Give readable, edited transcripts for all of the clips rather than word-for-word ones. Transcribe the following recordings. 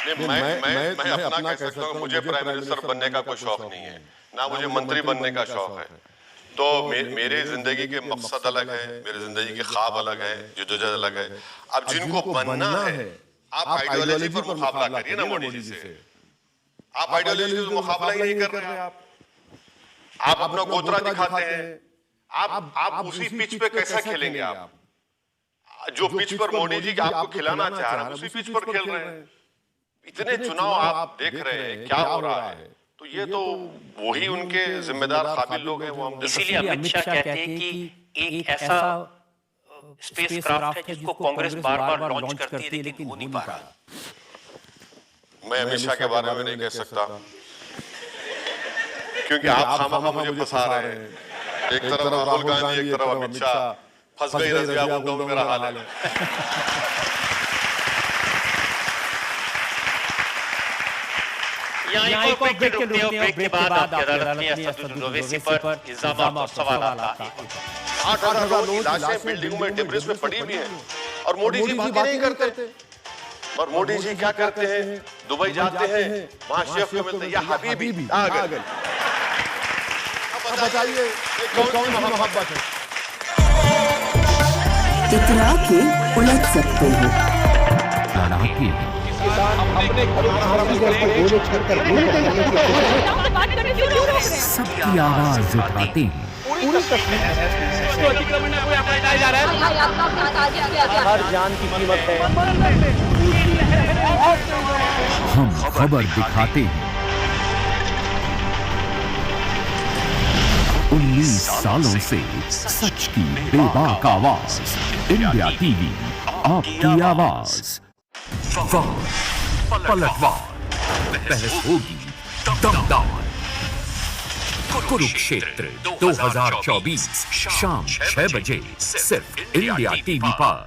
नहीं, मैं अपना कह सकता हूँ, मुझे प्राइम मिनिस्टर बनने का कोई शौक नहीं है, ना मुझे मंत्री बनने का शौक है। तो मेरी जिंदगी के मकसद अलग है, मेरी जिंदगी के ख्वाब अलग है, जद्दोजहद अलग है। अब जिनको बनना है, आप आइडियोलॉजी पर मुकाबला करिए ना मोदी जी से। आप आइडियोलॉजी से मुकाबला ही नहीं कर रहे। आप अपना गोदरा दिखाते हैं। आप उसी पिच पे कैसा खेलेंगे? आप जो पिच पर मोदी जी आपको खिलाना चाह रहे हैं, उसी पिच पर खेल रहे हैं। इतने चुनाव आप देख रहे हैं, क्या हो रहा है? तो ये तो वही उनके जिम्मेदार काबिल लोग हैं, वो हम। इसीलिए अमित शाह कहते हैं कि एक ऐसा स्पेस क्राफ्ट है जिसको कांग्रेस बार बार लॉन्च करती है लेकिन हो नहीं पा रहा। मैं अमित शाह के बारे में नहीं कह सकता, क्योंकि आप खामखा मुझे फंसा रहे हैं। एक तरफ राहुल गांधी, एक तरफ अमित शाह, फंस गई रजिया, वो मेरा हाल है। यहाँ एक और ब्रेक के बाद आपकी अदालत ने असदुद्दीन ओवैसी पर इल्जाम और सवाल था। 8,000 लोगों की लाशें बिल्डिंगों में डिब्रिज में पड़ी हुई हैं और मोदी जी बात नहीं करते। और मोदी जी क्या करते हैं? दुबई जाते हैं, वहां शेफ को मिलते हैं, या हबीबी आ गए। अब बताइए कौन सी मोहब्बत है? इतरा के उलट सकते हो। सबकी आवाज उठाते हैं। हर जान की कीमत है। हम खबर दिखाते हैं। 19 सालों से सच की बेबाक आवाज। इंडिया टीवी, आपकी आवाज। पलटवार, बहस होगी दमदार। कुरुक्षेत्र 2024 शाम 6 बजे सिर्फ इंडिया टीवी पर।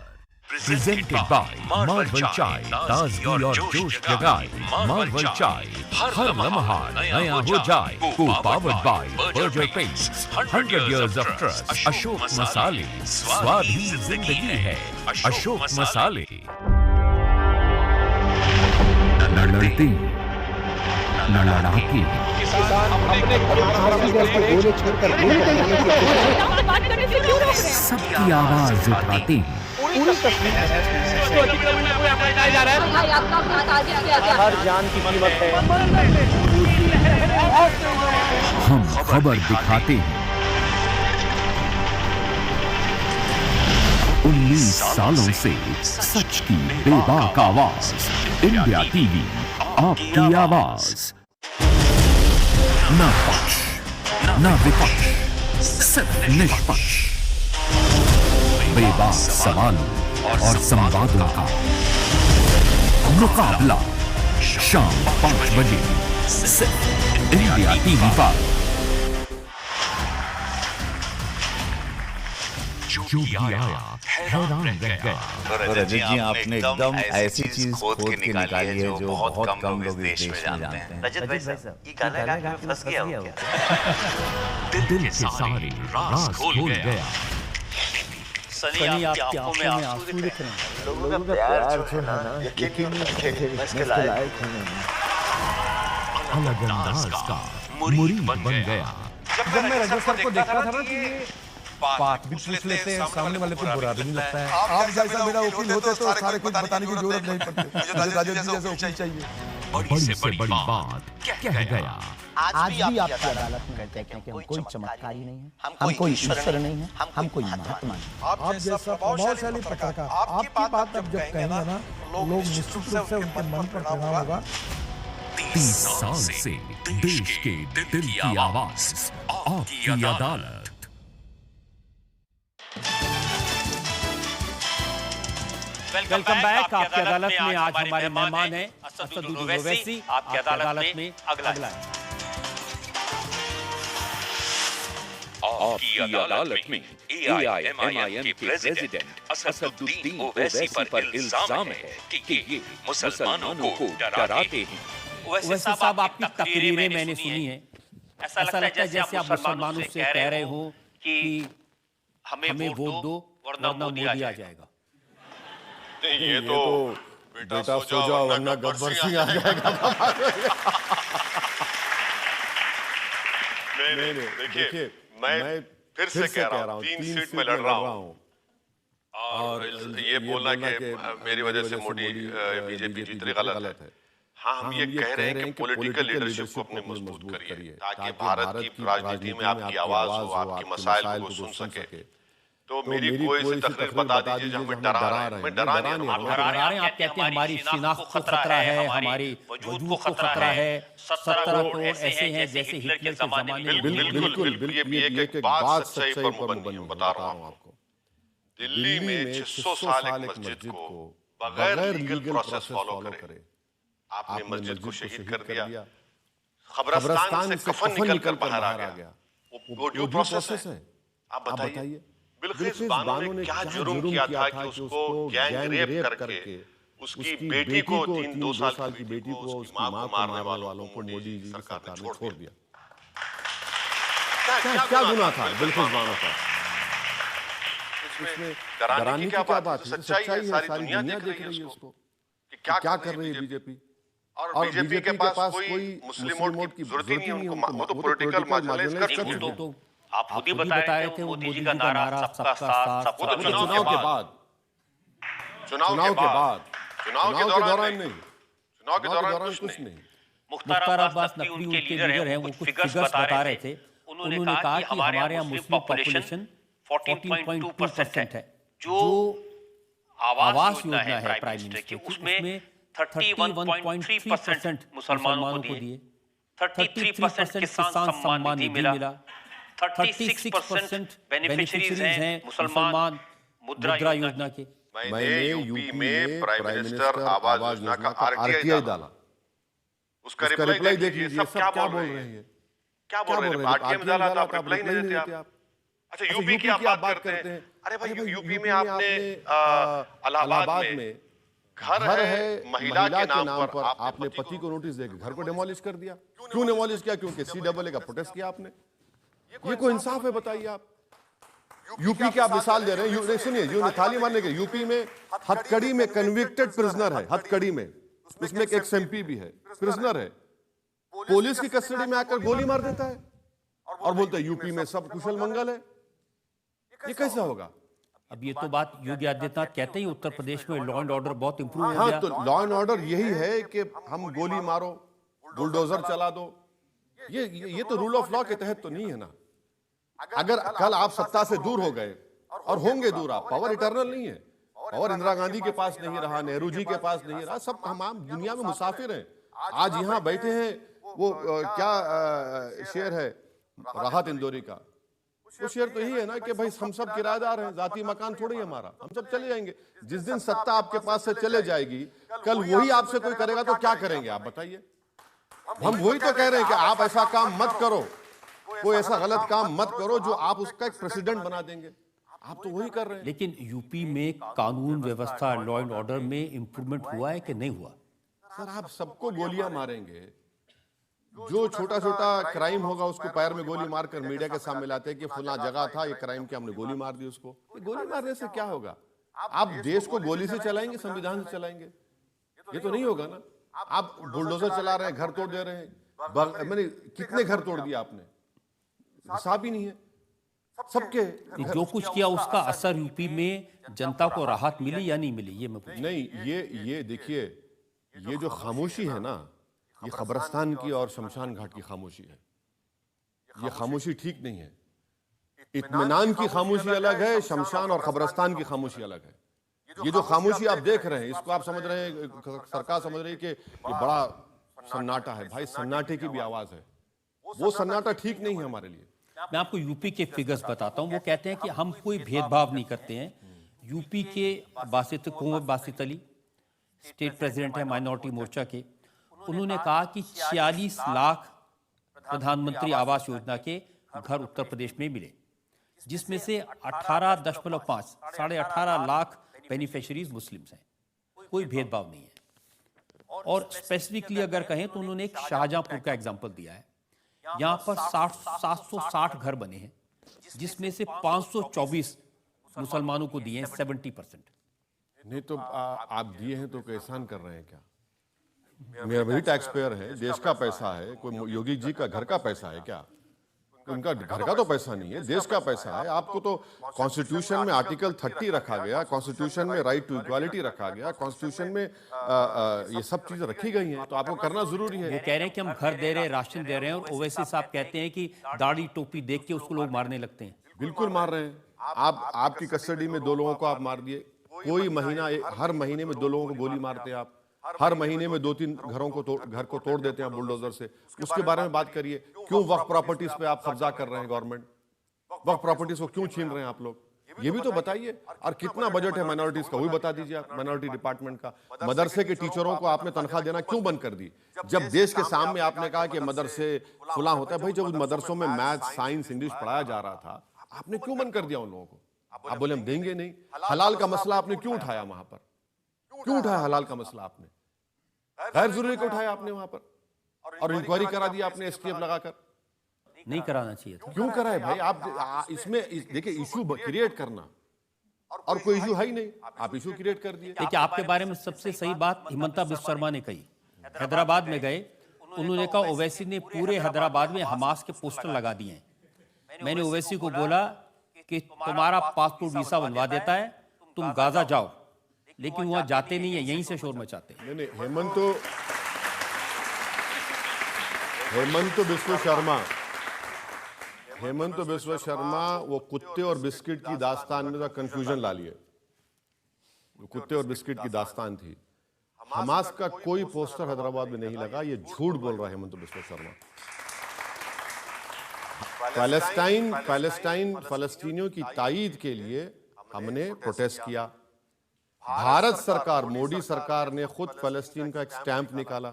प्रेजेंटेड बाय मार्वल चाय, ताजगी और जोश जगाए। मार्वल चाय, हर लम्हा नया हो जाए। Powered by burger paste, 100 years of trust। Ashok मसाले, स्वाद ही जिंदगी है। अशोक मसाले। न लड़ते न लड़ाके, सबकी आवाज उठाते हैं। हर जान की कीमत है। हम खबर दिखाते हैं। 19 सालों से सच की बेबाक आवाज। इंडिया टीवी, आपकी आवाज। न पक्ष न विपक्ष, सिर्फ निष्पक्ष। बेबाक सवालों और संवादों का मुकाबला शाम 5 बजे सिर्फ इंडिया टीवी पर। जो भी आया हैरान रह गया। रजत जी, आपने एकदम ऐसी चीज खोद के निकाली है जो बहुत कम लोग इस देश में जानते हैं। रजत भाई साहब, ये गाना गा के फंस गया हो क्या? दिल के सारे राज खोल गया। सनी, आपकी आंखों में आंसू दिख रहे हैं। लोगों का प्यार जो है ना, यकीन नहीं रखेंगे, इसके लायक है। अलग अंदाज का मुरीद बन गया। जब मैं रजत सर को देखता था ना कि बात भी पूछ लेते हैं, सामने वाले को बुरा भी नहीं लगता है। आप जैसा मेरा वकील होते तो सारे कुछ बताने की जरूरत नहीं पड़ती। मुझे राजद जी जैसा वकील चाहिए। बड़ी से बड़ी बात कह गया। आज भी आपकी अदालत में कहते हैं कि हम कोई चमत्कारी नहीं है, हम कोई ईश्वर नहीं है, हम कोई महात्मा नहीं। आप जैसा प्रभावशाली पत्रकार, आपकी बात अब जब कहेंगे ना, लोग निश्चित रूप से उनके मन पर प्रभाव होगा। 30 साल से देश के दिल की आवाज, आपकी अदालत। Welcome back. आपकी अदालत में आज हमारे मेहमान हैं असदुद्दीन ओवैसी। आपकी अदालत में अगला आपकी अदालत में AIMIM के प्रेसिडेंट असदुद्दीन ओवैसी पर इल्जाम है कि ये मुसलमानों को डराते हैं। ओवैसी साहब, आपकी तकरीरें मैंने सुनी है। ऐसा लगता है जैसे आप मुसलमानों से कह रहे हो कि हमें वोट दो वरना मोदी आ जाएगा। नहीं, ये तो बेटा सो जाओ वरना गब्बर सिंह आ जाएगा। नहीं, देखिए मैं फिर से कह रहा हूँ 3 सीट में लड़ रहा हूँ और ये बोलना कि मेरी वजह से मोदी बीजेपी जीत रही गलत है। हाँ, हम ये कह रहे हैं कि पॉलिटिकल लीडरशिप को अपने मजबूत करिए ताकि भारत की राजनीति में आपकी आवाज हो, आपकी मसाइल को सुन सके। तो मेरी कोई सी तकरीर बता दीजिए जहाँ मैं डरा रहा हूँ। मैं डरा नहीं हूँ। आप डरा रहे हैं, आप कहते हैं हमारी शिनाख्त को खतरा है, हमारी वजूद को खतरा है। 17 करोड़ ऐसे हैं जैसे हिटलर के जमाने में। बिल्कुल ये एक बात सच्चाई पर मुबन्नी बता रहा हूँ आपको। दिल्ली में 600 साल एक मस्जिद को बगैर लीगल प्रोसेस फॉलो करे आपने मस्जिद को शहीद कर दिया। कब्रिस्तान से कफन निकल कर बाहर आ गया। वो ड्यू प्रोसेस है। आप बताइए बिल्किस बानो ने क्या जुर्म किया था कि उसको गैंग रेप करके उसकी बेटी को 2 साल की बेटी को उसकी मां को मारने वालों को मोदी जी सरकार ने छोड़ दिया। क्या गुनाह था बिल्किस बानो का? इसमें डराने की क्या बात है? सच्चाई है, सारी दुनिया देख रही है उसको कि क्या कर रही है बीजेपी। और बीजेपी के पास कोई मुस्लिम वोट की जरूरत ही नहीं है उनको। वो तो पॉलिटिकल मार्जिनलाइज कर चुके हैं। आप खुद ही बताए थे मोदी जी का नारा सबका साथ सबका विकास। चुनाव के बाद चुनाव के दौरान नहीं, चुनाव के दौरान कुछ नहीं। मुख्तार अब्बास नकवी उनके लीडर हैं, वो कुछ फिगर्स बता रहे थे। उन्होंने कहा कि हमारे यहाँ मुस्लिम पॉपुलेशन 14.2% है। जो आवास योजना है प्राइम मिनिस्टर की, उसमें 31.3% मुसलमानों को दिए, 33% किसान सम्मान निधि मिला, 36% बेनिफिशियरीज हैं मुसलमान मुद्रा योजना के। मैंने यूपी में प्राइम मिनिस्टर आवास योजना का आरटीआई डाला, उसका रिप्लाई देखिए। सब क्या बोल रहे हैं? क्या बोल रहे हैं? आरटीआई में डाला था, आप रिप्लाई नहीं देते आप। अच्छा, यूपी की आप बात करते हैं। अरे भाई, यूपी में आपने इलाहाबाद में घर है महिला के नाम पर, आपने पति को नोटिस देकर घर को डिमोलिश कर दिया। क्यों डिमोलिश किया? क्योंकि CAA का प्रोटेस्ट किया आपने। ये कोई इंसाफ है? बताइए आप। यूपी की आप मिसाल दे रहे हैं। सुनिए, थाली मारने के यूपी में हथकड़ी में कन्विक्टेड प्रिजनर है, हथकड़ी में, उसमें एक MP भी है, प्रिजनर है, पुलिस की कस्टडी में आकर गोली मार देता है और बोलता है यूपी में सब कुशल मंगल है। ये कैसा होगा? अब ये तो बात योगी आदित्यनाथ कहते हैं उत्तर प्रदेश में लॉ एंड ऑर्डर बहुत इंप्रूव हो गया। हाँ, तो लॉ एंड ऑर्डर यही है कि हम गोली मारो, बुलडोजर चला दो। ये तो रूल ऑफ लॉ के तहत तो नहीं है ना। अगर कल आप सत्ता से दूर हो गए और होंगे दूर, आप पावर इटर्नल नहीं है। पावर इंदिरा गांधी के पास नहीं रहा, नेहरू जी के पास नहीं रहा, सब हम दुनिया में मुसाफिर हैं। आज यहाँ बैठे हैं, वो क्या शेर है राहत इंदौरी का, वो शेर तो यही है ना कि भाई हम सब किराएदार हैं, जाती मकान थोड़ी हमारा, हम सब चले जाएंगे। जिस दिन सत्ता आपके पास से चले जाएगी, कल वही आपसे कोई करेगा तो क्या करेंगे आप बताइए? हम वही तो कह रहे हैं कि आप ऐसा काम मत करो, कोई ऐसा गलत काम मत करो जो आप उसका एक प्रेसिडेंट बना देंगे। आप तो वही कर रहे हैं। लेकिन यूपी में कानून व्यवस्था, लॉ एंड ऑर्डर में इंप्रूवमेंट हुआ है कि नहीं हुआ? सर, आप सबको गोलियां मारेंगे, जो छोटा छोटा क्राइम होगा उसको पैर में गोली मारकर मीडिया के सामने लाते हैं कि फला जगह था ये क्राइम की, हमने गोली मार दी उसको। गोली मारने से क्या होगा? आप देश को गोली से चलाएंगे, संविधान से चलाएंगे? ये तो नहीं होगा ना। आप बुलडोजर चला रहे हैं, घर तोड़ दे रहे हैं। मैंने कितने घर तोड़ दिया आपने? हिसाब ही नहीं है सबके। जो कुछ किया उसका असर यूपी में जनता को राहत मिली या नहीं मिली? ये मैं पूछ नहीं, ये देखिए, ये जो खामोशी है ना, ये कब्रिस्तान की और शमशान घाट की खामोशी है। ये खामोशी ठीक नहीं है। इत्मीनान की खामोशी अलग है, शमशान और कब्रिस्तान की खामोशी अलग है। ये जो खामोशी आप देख रहे हैं, इसको आप समझ रहे हैं, सरकार समझ रही है कि ये बड़ा सन्नाटा है। भाई, सन्नाटे की भी आवाज है। वो सन्नाटा ठीक नहीं है हमारे लिए। मैं आपको यूपी के फिगर्स बताता हूं। वो कहते हैं कि हम कोई भेदभाव नहीं करते हैं। यूपी के कुंवर बासित अली स्टेट प्रेसिडेंट है माइनॉरिटी मोर्चा के, उन्होंने कहा कि 46 लाख प्रधानमंत्री आवास योजना के घर उत्तर प्रदेश में मिले, जिसमें से 18.5 साढ़े 18 लाख बेनिफिशियरीज मुस्लिम्स हैं। कोई भेदभाव नहीं है। और स्पेसिफिकली अगर कहें तो उन्होंने एक शाहजहांपुर का एग्जाम्पल दिया है। यहाँ पर 760 घर बने हैं, जिसमें से 524 मुसलमानों को दिए हैं, 70%। नहीं तो आप दिए हैं तो एहसान कर रहे हैं क्या? मेरा वही टैक्स पेयर है, देश का पैसा है, कोई योगी जी का घर का पैसा है क्या? उनका घर का तो पैसा नहीं है, देश का पैसा है। आपको तो कॉन्स्टिट्यूशन में आर्टिकल 30 रखा गया, कॉन्स्टिट्यूशन में राइट टू इक्वालिटी रखा गया, कॉन्स्टिट्यूशन में ये सब चीजें रखी गई हैं, तो आपको करना जरूरी है। वो कह रहे हैं कि हम घर दे रहे हैं, राशन दे रहे हैं, और ओवैसी साहब कहते हैं कि दाढ़ी टोपी देख के उसको लोग मारने लगते हैं। बिल्कुल मार रहे हैं। आपकी कस्टडी में 2 लोगों को आप मार दिए, कोई महीना हर महीने में 2 लोगों को गोली मारते हैं आप, हर महीने में 2-3 घर को तोड़ देते हैं बुलडोजर से। उसके बारे में बात करिए। क्यों वक्फ प्रॉपर्टीज पे आप कब्जा कर रहे हैं? गवर्नमेंट वक्फ प्रॉपर्टीज को क्यों छीन रहे हैं आप लोग? ये भी तो बताइए। और कितना बजट है माइनॉरिटीज का, वो भी बता दीजिए आप, माइनॉरिटी डिपार्टमेंट का। मदरसे के टीचरों को आपने तनख्वाह देना क्यों बंद कर दी? जब देश के सामने आपने कहा कि मदरसे फुला होता है, भाई जब उन मदरसों में मैथ, साइंस, इंग्लिश पढ़ाया जा रहा था, आपने क्यों बंद कर दिया उन लोगों को? आप बोले हम देंगे नहीं। हलाल का मसला आपने क्यों उठाया वहां पर? क्यों उठाया हलाल का मसला आपने? गैर जरूरी को उठाया आपने वहां पर, और इंक्वायरी करा दी आपने एसटीएफ लगाकर। नहीं कराना चाहिए था। क्यों कराए भाई? आप इसमें देखिए, इशू क्रिएट करना, और कोई इशू है ही नहीं, आप इशू क्रिएट कर दिए। देखिए, आपके बारे में सबसे सही बात हिमंता बिस्वा शर्मा ने कही। हैदराबाद में गए, उन्होंने कहा ओवैसी ने पूरे हैदराबाद में हमास के पोस्टर लगा दिए हैं। मैंने ओवैसी को बोला कि तुम्हारा पासपोर्ट वीसा बनवा देता है, तुम गाजा जाओ, लेकिन वहां जाते नहीं है, यहीं से शोर मचाते हैं। नहीं, हेमंत बिस्वा शर्मा वो कुत्ते और बिस्किट की दास्तान में कंफ्यूजन ला लिए। कुत्ते और बिस्किट की दास्तान थी। हमास का कोई पोस्टर हैदराबाद में नहीं लगा, ये झूठ बोल रहा है हेमंत बिस्वा शर्मा। फलस्तीनियों की ताईद के लिए हमने प्रोटेस्ट किया। भारत सरकार, मोदी सरकार ने खुद फलस्तीन का एक स्टैंप निकाला।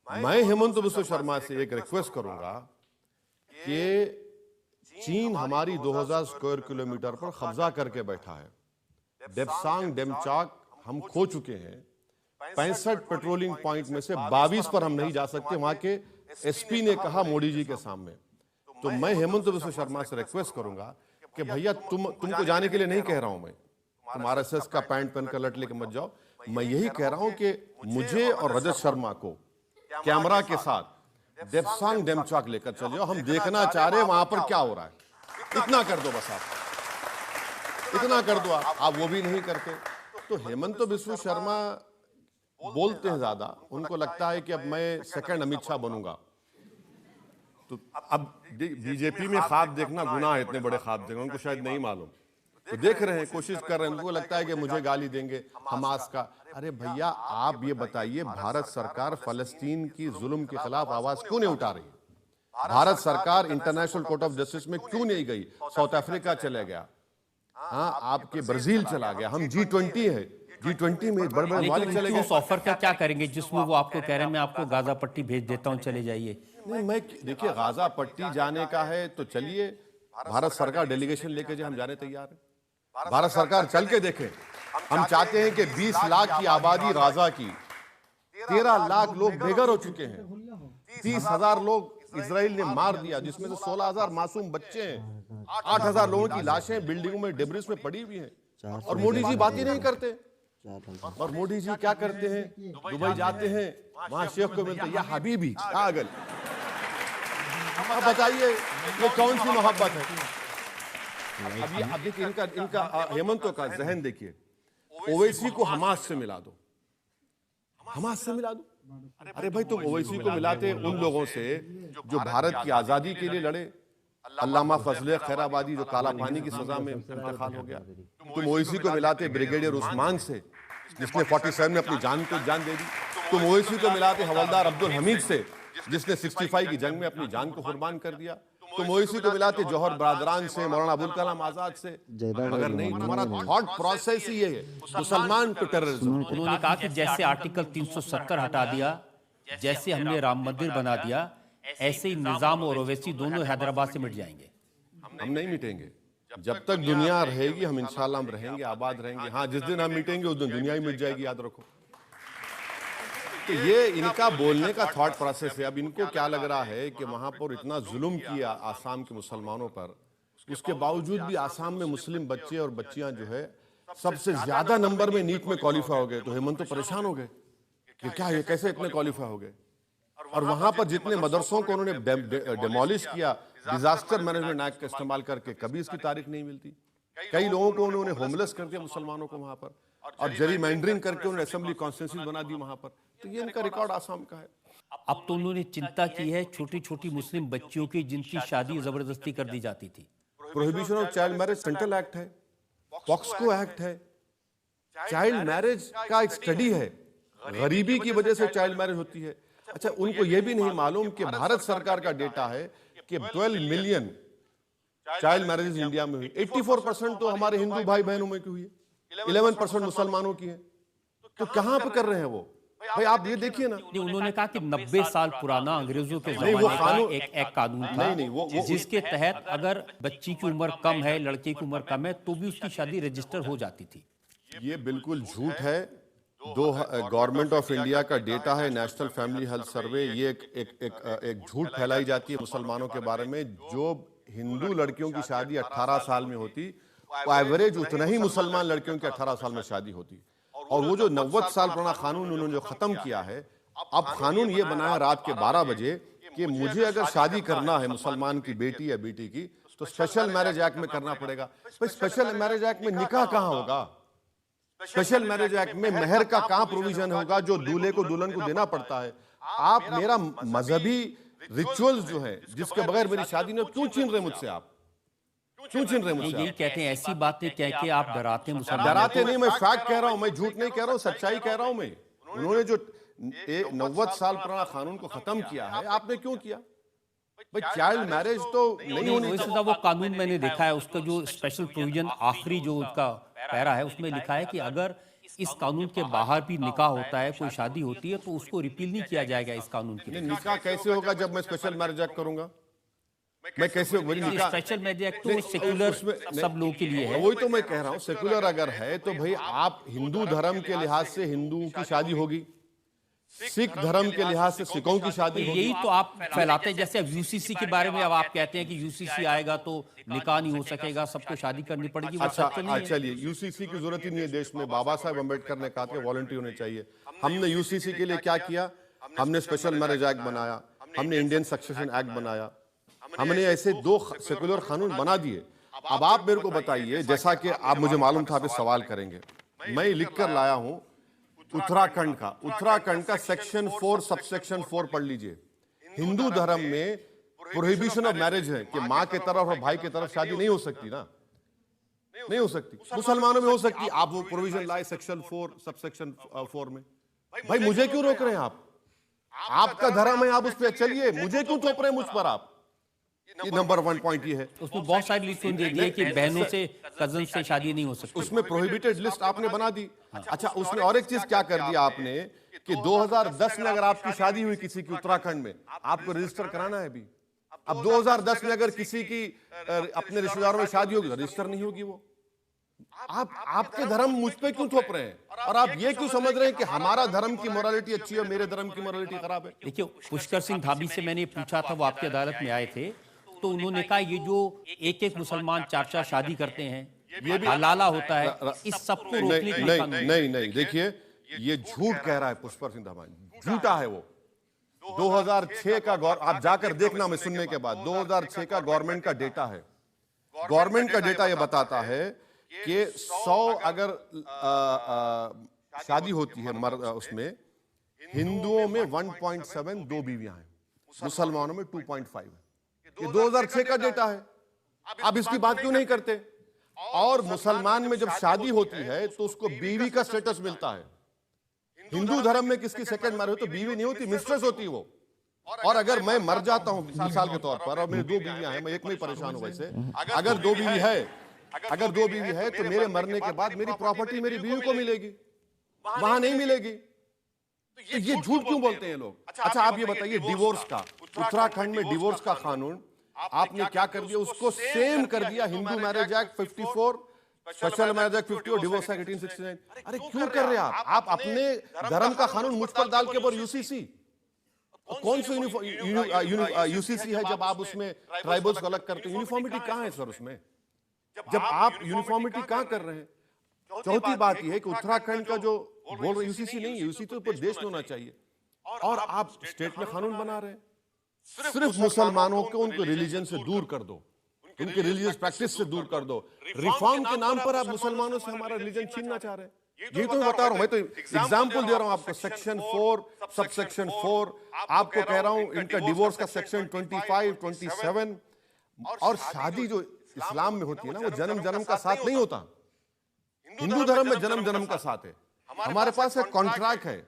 मैं हेमंत बिस्वा शर्मा से एक रिक्वेस्ट करूंगा कि चीन हमारी 2000 स्क्वायर किलोमीटर पर कब्जा करके बैठा है। डेप्सांग डेमचाक हम खो चुके हैं। 65 पेट्रोलिंग पॉइंट में से 22 पर हम नहीं जा सकते, वहां के एसपी ने कहा मोदी जी के सामने। तो मैं हेमंत बिस्वा शर्मा से रिक्वेस्ट करूंगा कि भैया तुमको जाने के लिए नहीं कह रहा हूं मैं, तुम आरएसएस का पैंट पहनकर लट लेके मत जाओ। मैं यही कह रहा हूं कि मुझे और रजत शर्मा को कैमरा के साथ डेप्सांग डेमचाक लेकर चल जाओ। हम देखना चाह रहे हैं वहां पर क्या हो रहा है। इतना कर दो बस, आप इतना कर दो। आप वो भी नहीं करते। तो हेमंत बिस्वा शर्मा बोलते हैं ज्यादा, उनको लगता है कि अब मैं सेकंड अमित शाह बनूंगा। तो अब बीजेपी में ख्वाब देखना गुनाह है, इतने बड़े ख्वाब देखना, उनको शायद नहीं मालूम। तो देख रहे हैं, कोशिश कर रहे हैं। उनको लगता है कि मुझे गाली देंगे हमास का। अरे भैया, आप ये बताइए, भारत सरकार फलस्तीन की जुल्म के खिलाफ आवाज क्यों नहीं उठा रही? भारत सरकार इंटरनेशनल कोर्ट ऑफ जस्टिस में क्यों नहीं गई? साउथ अफ्रीका चले गया, हाँ आपके ब्राजील चला गया। हम G20 है, G20 में बड़े मालिक चले गए। उस ऑफर का क्या करेंगे जिसमें वो आपको कह रहे हैं मैं आपको गाजा पट्टी भेज देता हूं, चले जाइए? नहीं, मैं देखिए, गाजा पट्टी जाने का है तो चलिए, भारत सरकार डेलीगेशन लेके जाए, हम जाने तैयार हैं। भारत सरकार चल के देखे। हम चाहते हैं कि 20 लाख की आबादी गाजा की, 13 लाख लोग बेघर हो चुके हैं, 30,000 लोग इजराइल ने मार दिया, जिसमें से 16,000 मासूम बच्चे हैं, 8,000 लोगों की लाशें बिल्डिंगों में, डेब्रिस में पड़ी हुई हैं, और मोदी जी बात ही नहीं करते। और मोदी जी क्या करते हैं? दुबई जाते हैं, वहां शेख को मिलते हैं, या हबीबी पागल। अब बताइए ये कौन सी मोहब्बत है? अब देखिए, इनका हेमंतों का जहन देखिए। ओवैसी को हमास से मिला दो, हमास से मिला दो। अरे भाई, तुम ओवैसी को मिलाते उन लोगों से जो भारत की आजादी के लिए लड़े। अल्लामा फजले खैराबादी जो काला पानी की सजा में इंतकाल हो गया। तुम ओवैसी को मिलाते ब्रिगेडियर उस्मान से, जिसने 47 में अपनी जान दे दी। तुम ओवैसी को मिलाते हवलदार अब्दुल हमीद से, जिसने 65 की जंग में अपनी जान को कुर्बान कर दिया। तुम ओवैसी को मिलाते जौहर बरादरान से, मौलाना अबुल कलाम आजाद से। मगर नहीं, तुम्हारा थॉट प्रोसेस ही ये है, मुसलमान टू टेररिज्म। उन्होंने कहा कि जैसे आर्टिकल 370 हटा दिया, जैसे हमने राम मंदिर बना दिया, ऐसे ही निजाम और ओवैसी दोनों हैदराबाद से मिट जाएंगे। हम नहीं मिटेंगे। जब तक दुनिया रहेगी हम इंशाल्लाह हम रहेंगे, आबाद रहेंगे। हाँ, जिस दिन हम मिटेंगे उस दिन दुनिया ही मिट जाएगी, याद रखो। तो ये इनका बोलने का थॉट प्रोसेस है। अब इनको क्या लग रहा है कि वहां पर इतना जुल्म किया आसाम के मुसलमानों पर, उसके बावजूद भी आसाम में मुस्लिम बच्चे और बच्चियां जो है सबसे ज्यादा नंबर में नीट में क्वालिफाई हो गए, तो हेमंत तो परेशान हो गए कि क्या ये कैसे इतने क्वालिफाई हो गए। और वहां पर जितने मदरसों को उन्होंने डेमोलिश किया डिजास्टर मैनेजमेंट एक्ट का इस्तेमाल करके, कभी इसकी तारीख नहीं मिलती। कई लोगों को उन्होंने होमलेस कर दिया मुसलमानों को वहां पर, और जेरीमैंडरिंग करके उन्होंने असेंबली कॉन्स्टिट्यूंसी बना दी वहां पर। तो ये इनका रिकॉर्ड आसाम का है। अब तो उन्होंने चिंता की है छोटी छोटी मुस्लिम बच्चियों की जिनकी शादी जबरदस्ती कर दी जाती थी। Prohibition of child marriage central act है, पॉक्सको एक्ट है, चाइल्ड मैरिज का एक स्टडी है, गरीबी की वजह से चाइल्ड मैरिज होती है। अच्छा, उनको यह भी नहीं मालूम कि भारत सरकार का डेटा है कि 12 मिलियन चाइल्ड मैरिजेस इंडिया में हुई, 84% तो हमारे हिंदू भाई बहनों में की हुई है, 11% मुसलमानों की है। तो कहां पे कर रहे हैं वो? भाई आप ये देखिए ना। उन्होंने कहा कि 90 साल पुराना अंग्रेजों के जमाने का एक कानून था जिसके तहत अगर बच्ची की उम्र कम है, लड़के की उम्र कम है, तो भी उसकी शादी रजिस्टर हो जाती थी। ये बिल्कुल झूठ है। गवर्नमेंट ऑफ इंडिया का डेटा है, नेशनल फैमिली हेल्थ सर्वे, ये एक झूठ फैलाई जाती है मुसलमानों के बारे में। जो हिंदू लड़कियों की शादी 18 साल में होती, एवरेज उतना ही मुसलमान लड़कियों की 18 साल में शादी होती। और वो जो 90 साल पुराना कानून उन्होंने जो खत्म किया है, अब कानून ये बनाया रात के 12 बजे कि मुझे अगर शादी करना है मुसलमान की बेटी या बेटी की, तो स्पेशल मैरिज एक्ट में करना पड़ेगा। स्पेशल मैरिज एक्ट में निकाह कहां होगा? स्पेशल मैरिज एक्ट में मेहर का कहां प्रोविजन होगा जो दूल्हे को दुल्हन को देना पड़ता है? आप मेरा मजहबी रिचुअल्स जो है जिसके बगैर मेरी शादी नहीं, क्यों छीन रहे मुझसे? आप क्यों छीन रहे मुझसे? यही कहते हैं, ऐसी बातें कह के आप डराते हैं मुसलमान। डराते नहीं, मैं फैक्ट कह रहा हूं, मैं झूठ नहीं कह रहा हूं, सच्चाई कह रहा हूं मैं। उन्होंने जो 90 साल पुराना कानून को खत्म किया है, आपने क्यों किया? भाई चाइल्ड मैरिज तो नहीं होनी चाहिए। वो कानून मैंने देखा है, उसका जो स्पेशल प्रोविजन आखिरी जो उसका पैरा है उसमें लिखा है कि अगर इस कानून के बाहर भी निकाह होता है, कोई शादी होती है, तो उसको रिपील नहीं किया जाएगा इस कानून के। निकाह कैसे होगा जब मैं स्पेशल मैरिज एक्ट करूंगा? मैं कैसे? स्पेशल मैरिज एक्ट तो सेक्युलर सब लोगों के लिए है। वही तो मैं कह रहा हूँ, सेक्युलर अगर है तो भाई आप हिंदू धर्म के लिहाज से हिंदुओं की शादी होगी, सिख धर्म के लिहाज से सिखों की शादी होगी। यही तो आप फैलाते हैं। जैसे अब यूसीसी के बारे में अब आप कहते हैं कि यूसीसी आएगा तो निकाह नहीं हो सकेगा, सबको शादी करनी पड़ेगी। अच्छा चलिए, यूसीसी की जरूरत ही नहीं है देश में। बाबा साहब अम्बेडकर ने कहा कि वॉलंटियर होने चाहिए। हमने यूसीसी के लिए क्या किया? हमने स्पेशल मैरिज एक्ट बनाया, हमने इंडियन सक्सेशन एक्ट बनाया, हमने ऐसे 2 सेकुलर कानून बना दिए। अब आप मेरे को बताइए, जैसा कि आप मुझे मालूम था आप इस सवाल करेंगे, मैं लिख कर लाया हूं उत्तराखंड का सेक्शन 4 सबसेक्शन 4 पढ़ लीजिए। हिंदू धर्म में प्रोहिबिशन ऑफ मैरिज है कि मां के तरफ और भाई के तरफ शादी नहीं हो सकती ना, नहीं हो सकती। मुसलमानों में हो सकती। आप वो प्रोविजन लाए सेक्शन 4 सबसेक्शन 4 में। भाई मुझे क्यों रोक रहे हैं आप? आपका धर्म है, आप उस पर चलिए, मुझे क्यों थोप रहे हैं मुझ पर आप? ये नंबर 1 पॉइंट ये है। उसमें बहुत सारी लिस्ट दे दी है कि बहनों से, कजन से शादी नहीं हो सकती। उसमें प्रोहिबिटेड लिस्ट आपने बना दी। अच्छा, उसमें और एक चीज क्या कर दिया आपने कि 2010 में अगर आपकी शादी हुई किसी की उत्तराखंड में, आपको रजिस्टर कराना है अभी। अब 2010 में अगर किसी की अपने रिश्तेदारों में शादी होगी, रजिस्टर नहीं होगी वो। आपके धर्म मुझ पे क्यों थोप रहे हैं? और आप ये क्यों समझ रहे हैं कि हमारा धर्म की मोरालिटी अच्छी है, मेरे धर्म की मोरालिटी खराब है? देखिए, पुष्कर सिंह धामी से मैंने पूछा था, वो आपकी अदालत में आए थे, तो उन्होंने कहा ये जो एक मुसलमान 4 शादी करते हैं, ये भी हलाला होता है, इस सबको रोकने के लिए नहीं, देखिए ये झूठ कह रहा है पुष्कर सिंह धामी, झूठा है वो। 2006 का आप जाकर देखना, मैं सुनने के बाद 2006 का गवर्नमेंट का डेटा है। गवर्नमेंट का डेटा ये बताता है कि 100 अगर शादी होती है उसमें हिंदुओं में 1.7 2 बीवियां हैं, मुसलमानों में 2.5 है। ये 2006 का डेटा है। अब इसकी बात क्यों नहीं करते? और मुसलमान में जब शादी होती है तो उसको बीवी का स्टेटस मिलता है। हिंदू धर्म में किसकी सेकंड मैरिज हो तो बीवी नहीं होती, मिस्ट्रेस होती है वो। और अगर मैं मर जाता हूं मिसाल के तौर पर, और मेरी 2 बीवियां हैं, मैं एक में ही परेशान हूं वैसे, अगर 2 बीवी है तो मेरे मरने के बाद मेरी प्रॉपर्टी मेरी बीवी को मिलेगी, वहां नहीं मिलेगी। तो ये झूठ क्यों बोलते हैं लोग? अच्छा आप ये बताइए, डिवोर्स का, उत्तराखंड में डिवोर्स का कानून आपने क्या कर दिया? उसको सेम कर दिया Hindu marriage act 54, special marriage act 50 और डिवोर्स एक्ट 1869। अरे क्यों कर रहे हैं आप अपने धर्म का कानून मुझ पर डाल के, यूसीसी कौन सा यूसीसी है जब आप उसमें ट्राइबल्स को अलग करते हैं? यूनिफॉर्मिटी कहां है सर उसमें? जब आप यूनिफॉर्मिटी कहां कर रहे हैं? चौथी बात यह है कि उत्तराखंड का जो बोल रहे यूसीसी नहीं है, यूसीसी तो ऊपर देश होना चाहिए, और आप स्टेट में कानून बना रहे हैं। सिर्फ मुसलमानों को उनके रिलीजन से दूर कर दो, उनके रिलीजियस प्रैक्टिस से दूर कर दो। रिफॉर्म के नाम पर आप मुसलमानों से हमारा रिलीजन छीनना चाह रहे हैं। यही तो मैं बता रहा हूं, मैं तो एग्जाम्पल दे रहा हूं आपको। सेक्शन 4 सब सेक्शन 4 आपको कह रहा हूं, इनका डिवोर्स का सेक्शन 25, 27, और शादी जो इस्लाम में होती है ना, वो जन्म जन्म का साथ नहीं होता। हिंदू धर्म में जन्म जन्म का साथ है। हमारे पास एक कॉन्ट्रैक्ट है,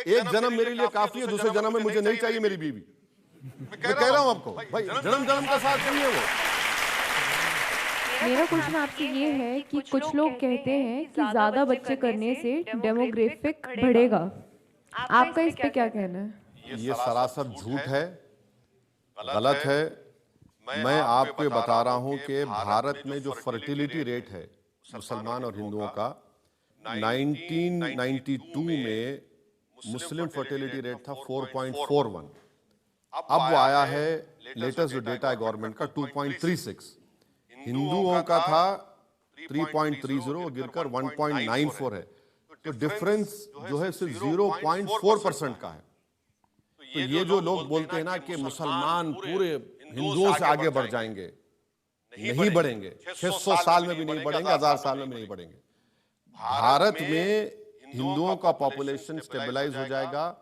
एक जन्म मेरे लिए काफी है, दूसरे जन्म में मुझे नहीं चाहिए मेरी बीवी। मैं कह रहा हूं आपको, भाई जन्म जन्म का साथ नहीं है वो। मेरा क्वेश्चन आपसे ये है कि कुछ लोग कहते हैं कि ज्यादा बच्चे करने से डेमोग्राफिक बढ़ेगा, आपका इस पे क्या कहना है? ये सरासर झूठ है, गलत है। मैं आपको बता रहा हूं कि भारत में जो फर्टिलिटी रेट है मुसलमान और हिंदुओं का, 1992 में मुस्लिम फर्टिलिटी रेट था 4.41, अब वो आया है लेटेस्ट जो डेटा है गवर्नमेंट का 2.36। हिंदुओं का था 3.30 गिरकर 1.94 है। तो डिफरेंस जो है सिर्फ 0.4% का है। तो ये जो लोग बोलते हैं ना कि मुसलमान पूरे हिंदुओं से आगे बढ़ जाएंगे, नहीं बढ़ेंगे। 600 साल में भी नहीं बढ़ेंगे, 1000 साल में भी नहीं बढ़ेंगे। भारत में हिंदुओं का पॉपुलेशन स्टेबलाइज हो जाएगा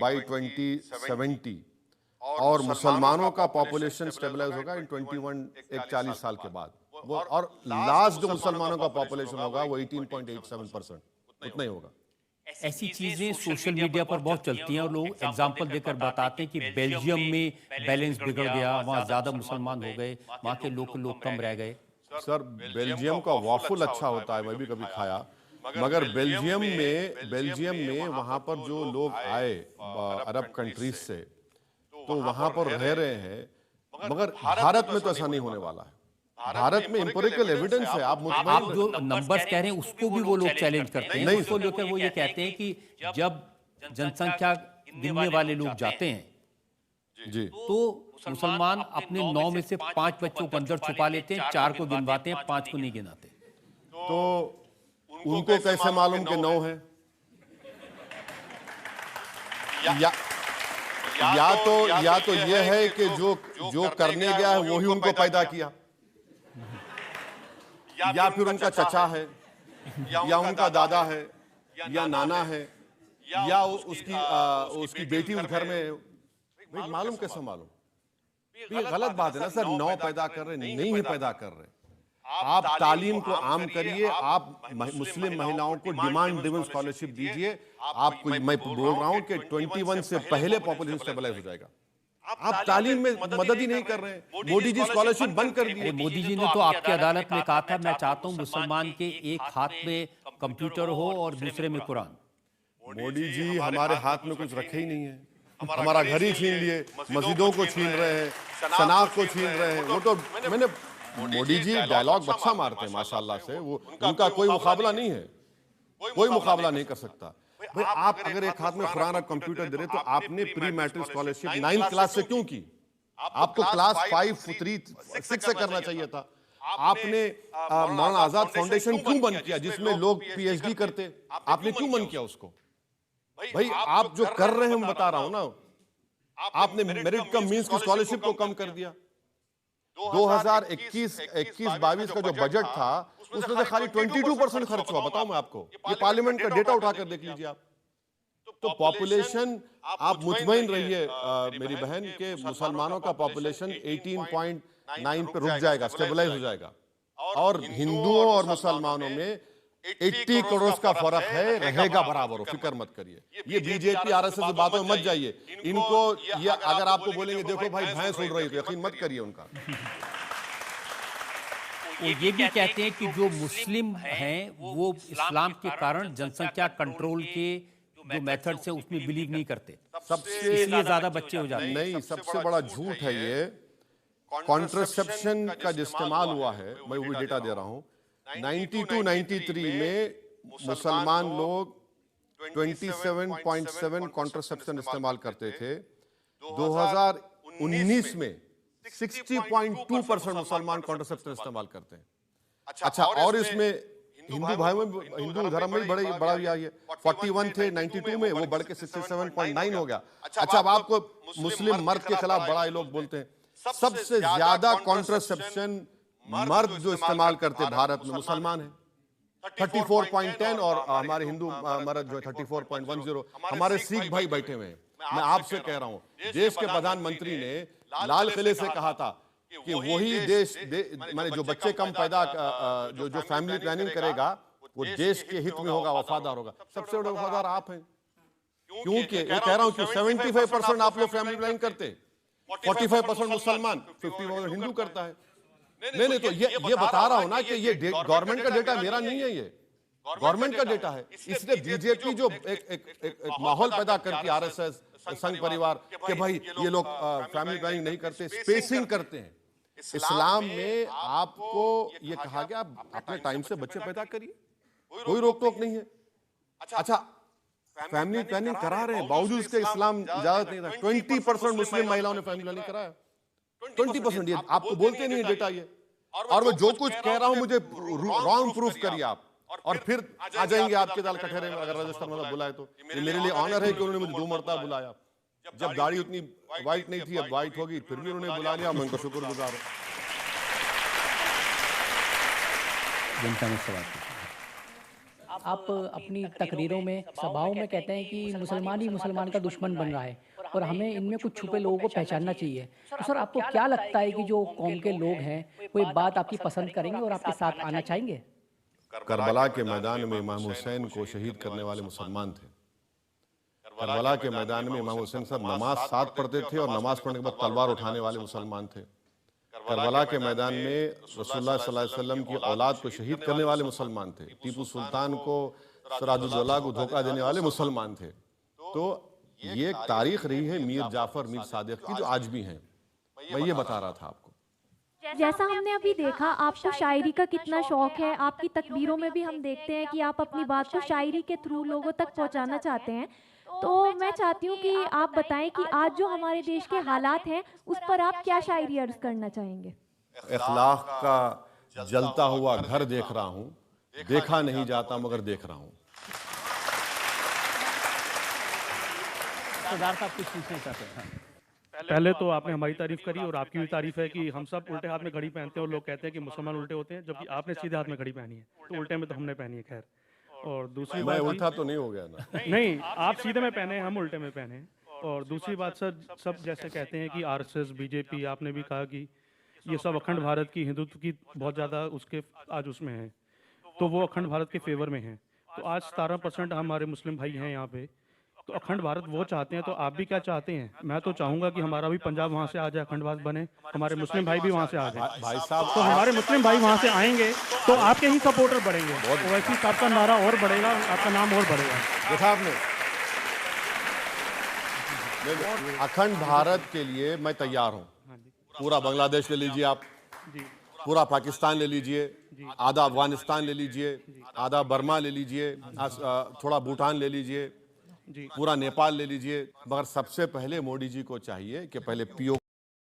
बाय 2070, और मुसलमानों का पॉपुलेशन स्टेबलाइज होगा इन 40 साल के बाद। वो और लास्ट जो मुसलमानों का पॉपुलेशन होगा वो 18.87%, उतना ही होगा। ऐसी चीजें सोशल मीडिया पर बहुत चलती हैं और लोग एग्जाम्पल देकर बताते हैं कि बेल्जियम में बैलेंस बिगड़ गया, वहाँ ज्यादा मुसलमान हो गए, वहाँ के लोग कम रह गए। सर बेल्जियम का वॉफल अच्छा होता है, मैं भी कभी खाया, मगर बेल्जियम में वहां पर जो लोग आए अरब कंट्रीज से, तो वहां पर रह रहे हैं, मगर भारत में तो ऐसा नहीं होने वाला है। भारत में एम्पिरिकल एविडेंस है। आप जो नंबर्स कह रहे हैं उसको भी वो लोग चैलेंज करते हैं। नहीं, उसको लेकर वो ये कहते हैं कि जब जनसंख्या गिनने वाले लोग जाते हैं जी, तो मुसलमान अपने 9 में से 5 बच्चों को अंदर छुपा लेते हैं, 4 को गिनवाते हैं, 5 को नहीं गिनाते। तो उनको कैसे मालूम कि 9 है? या तो ये है कि जो करने गया है वही उनको पैदा किया, या फिर उनका चचा है, या उनका दादा है, या नाना है, या उसकी बेटी उस घर में है। भाई मालूम कैसे मालूम? ये गलत बात है ना सर। 9 पैदा कर रहे, नहीं ही पैदा कर रहे। आप तालीम को आम करिए, आप मुस्लिम महिलाओं को डिमांड ड्रिवन स्कॉलरशिप दीजिए। आपको मैं बोल रहा हूं कि 21 से पहले पॉपुलेशन स्टेबलाइज हो जाएगा। आप तालीम में मदद ही नहीं कर रहे हैं। मोदी जी स्कॉलरशिप बंद कर दिए। मोदी जी ने तो आपकी अदालत में कहा था, मैं चाहता हूं मुसलमान के एक हाथ में कंप्यूटर हो और दूसरे में कुरान। मोदी जी हमारे हाथ में कुछ रखे ही नहीं है, हमारा घर ही छीन लिए, मस्जिदों को छीन रहे हैं, शनाख्त को छीन रहे हैं। वो तो मैंने मोदी जी डायलॉग अच्छा मारते हैं माशाल्लाह से, वो उनका कोई मुकाबला नहीं है, कोई मुकाबला नहीं कर सकता। भाई आप अगर एक हाथ में कुरान और कंप्यूटर दे रहे तो आपने pre matric scholarship 9th class से क्यों की? आपको क्लास 5, 3, 6 से करना चाहिए था। आपने मौलाना आजाद फाउंडेशन क्यों बंद किया जिसमें लोग पीएचडी करते? आपने क्यों बंद किया उसको? भाई आप जो कर रहे हैं मैं बता रहा हूं ना, आपने मेरिट कम मींस की स्कॉलरशिप को कम कर दिया। 2021-22 का जो बजट था उसमें से खाली 22% खर्च हुआ। बताऊं मैं आपको, ये पार्लियामेंट का डेटा उठाकर देख लीजिए आप। तो पॉपुलेशन, आप मुतमईन रहिए मेरी बहन के मुसलमानों का पॉपुलेशन 18.9 पे रुक जाएगा, स्टेबलाइज हो जाएगा। और हिंदुओं और मुसलमानों में 80 करोड़ का फर्क है, रहेगा बराबर हो, फिक्र मत करिए। ये बीजेपी आरएसएस की बातों में मत जाइए। इनको ये अगर आपको बोलेंगे देखो भाई भैंस उड़ रही, तो यकीन मत करिए उनका। वो ये भी कहते हैं कि जो मुस्लिम हैं वो इस्लाम के कारण जनसंख्या कंट्रोल के जो मेथड्स है उसमें बिलीव नहीं करते, इसलिए ज्यादा बच्चे हो जाते हैं। नहीं, सबसे बड़ा झूठ है ये। कॉन्ट्रासेप्शन का जो इस्तेमाल हुआ है, मैं वो डेटा दे रहा हूं, 92-93 में मुसलमान लोग 27.7 कॉन्ट्रासेप्शन इस्तेमाल करते थे। 2019 में 60.2% मुसलमान कॉन्ट्रासेप्शन इस्तेमाल करते हैं। अच्छा, और इसमें हिंदू भाइयों में, हिंदू धर्म में बड़ा बढ़ा है। 41 थे 92 में, वो बढ़ के 67.9 हो गया। अच्छा, अब आपको मुस्लिम मर्द के खिलाफ बड़ा ये लोग बोलते हैं। सबसे ज्यादा कॉन्ट्रासेप्शन मर्द जो इस्तेमाल करते भारत में मुसलमान है, 34.10, और हमारे हिंदू मर्द जो है 34.10। हमारे सिख भाई बैठे हुए हैं। मैं आपसे कह रहा हूं, देश के प्रधानमंत्री ने लाल किले से कहा था कि वही देश माने जो बच्चे कम पैदा, जो फैमिली प्लानिंग करेगा वो देश के हित में होगा, वफादार होगा। सबसे बड़े वफादार आप हैं, क्योंकि ये कह रहा हूं कि 75% आप लोग फैमिली प्लानिंग करते, 45% मुसलमान, 50% हिंदू करता है। नहीं, तो ये बता रहा हूं ना कि ये गवर्नमेंट का डेटा मेरा नहीं है, ये गवर्नमेंट का डेटा है। इसलिए बीजेपी जो एक माहौल पैदा करती है, आरएसएस, संघ परिवार, कि भाई ये लोग फैमिली प्लानिंग नहीं करते, स्पेसिंग करते हैं। इस्लाम में आपको ये कहा गया अपने टाइम से बच्चे पैदा करिए, कोई रोक टोक नहीं है। अच्छा, फैमिली प्लानिंग करा रहे हैं, बावजूद इसके इस्लाम इजाजत नहीं था। 20% मुस्लिम महिलाओं ने फैमिली प्लानिंग कराया, 20%। ये आपको बोलते नहीं डेटा ये, और वो जो कुछ कह रहा हूं मुझे रॉन्ग प्रूफ करिए आप, और फिर आ जाएंगे आपके दाल कठहरे में, अगर राजस्थान में बुलाए तो। ये मेरे लिए ऑनर है कि उन्होंने मुझे 2 मरतबा बुलाया। जब दाढ़ी उतनी व्हाइट नहीं थी, अब व्हाइट होगी, फिर भी उन्होंने बुला लिया, मैं उनका शुक्रगुजार हूं। जनता में सवाल आप अपनी तकरीरों में, सभाओं में कहते हैं कि मुसलमान ही मुसलमान का दुश्मन बन रहा है और हमें इनमें कुछ छुपे लोगों को पहचानना चाहिए। तो सर, आपको क्या लगता है कि जो कौम के लोग हैं वो ये बात आपकी पसंद करेंगे और आपके साथ आना चाहेंगे? करबला के मैदान में इमाम हुसैन को शहीद करने वाले मुसलमान थे। करबला के मैदान में इमाम हुसैन साहब नमाज साथ पढ़ते थे, और नमाज पढ़ने के बाद तलवार उठाने वाले मुसलमान थे। करबला के मैदान में रसूलुल्लाह सल्लल्लाहु अलैहि वसल्लम की औलाद को शहीद करने वाले मुसलमान थे। टीपू सुल्तान को, सिराजुद्दौला को धोखा देने वाले मुसलमान थे। तो ये एक तारीख रही है मीर जाफर, मीर सादिक की, जो आज भी हैं। मैं ये बता रहा था आपको। जैसा हमने अभी देखा, आपको शायरी का कितना शौक है। आपकी तकरीरों में भी हम देखते हैं कि आप अपनी बात को शायरी के थ्रू लोगों तक पहुंचाना चाहते हैं। तो मैं चाहती हूँ कि आप बताएं कि आज जो हमारे देश के हालात हैं उस पर आप क्या शायरी अर्ज करना चाहेंगे? इखलाक का जलता हुआ घर देख रहा हूँ, देखा नहीं जाता मगर देख रहा हूँ। सरदार साहब कुछ पूछना चाहते हैं? पहले तो आपने हमारी तारीफ करी, और आपकी भी तारीफ है कि हम सब उल्टे हाथ में घड़ी पहनते हैं, और लोग कहते हैं कि मुसलमान उल्टे होते हैं, जबकि आपने सीधे हाथ में घड़ी पहनी है, तो उल्टे में तो हमने पहनी है। खैर, और दूसरी बात, उल्टा तो नहीं हो गया ना? नहीं, आप सीधे में पहने, हम उल्टे में पहने। और दूसरी बात सर, सब जैसे कहते हैं कि आरएसएस, बीजेपी, आपने भी कहा कि ये सब अखंड भारत की, हिंदुत्व की बहुत ज़्यादा उसके आज उसमें है, तो वो अखंड भारत के फेवर में है। तो आज 17% हमारे मुस्लिम भाई हैं यहाँ पे, तो अखंड भारत वो चाहते हैं, तो आप भी क्या चाहते हैं? मैं तो चाहूंगा कि हमारा भी पंजाब वहाँ से आ जाए, अखंड भारत बने, हमारे मुस्लिम भाई भी वहाँ से आ जाए। भाई साहब, तो हमारे मुस्लिम भाई वहाँ से आएंगे तो आपके ही सपोर्टर बढ़ेंगे, वैसे ही आपका नारा और बढ़ेगा, आपका नाम और बढ़ेगा। देखा आपने, अखंड भारत के लिए मैं तैयार हूँ। पूरा बांग्लादेश ले लीजिए आप, पूरा पाकिस्तान ले लीजिए, आधा अफगानिस्तान ले लीजिए, आधा बर्मा ले लीजिए, थोड़ा भूटान ले लीजिए, पूरा नेपाल ले लीजिए। मगर सबसे पहले मोदी जी को चाहिए कि पहले पीओके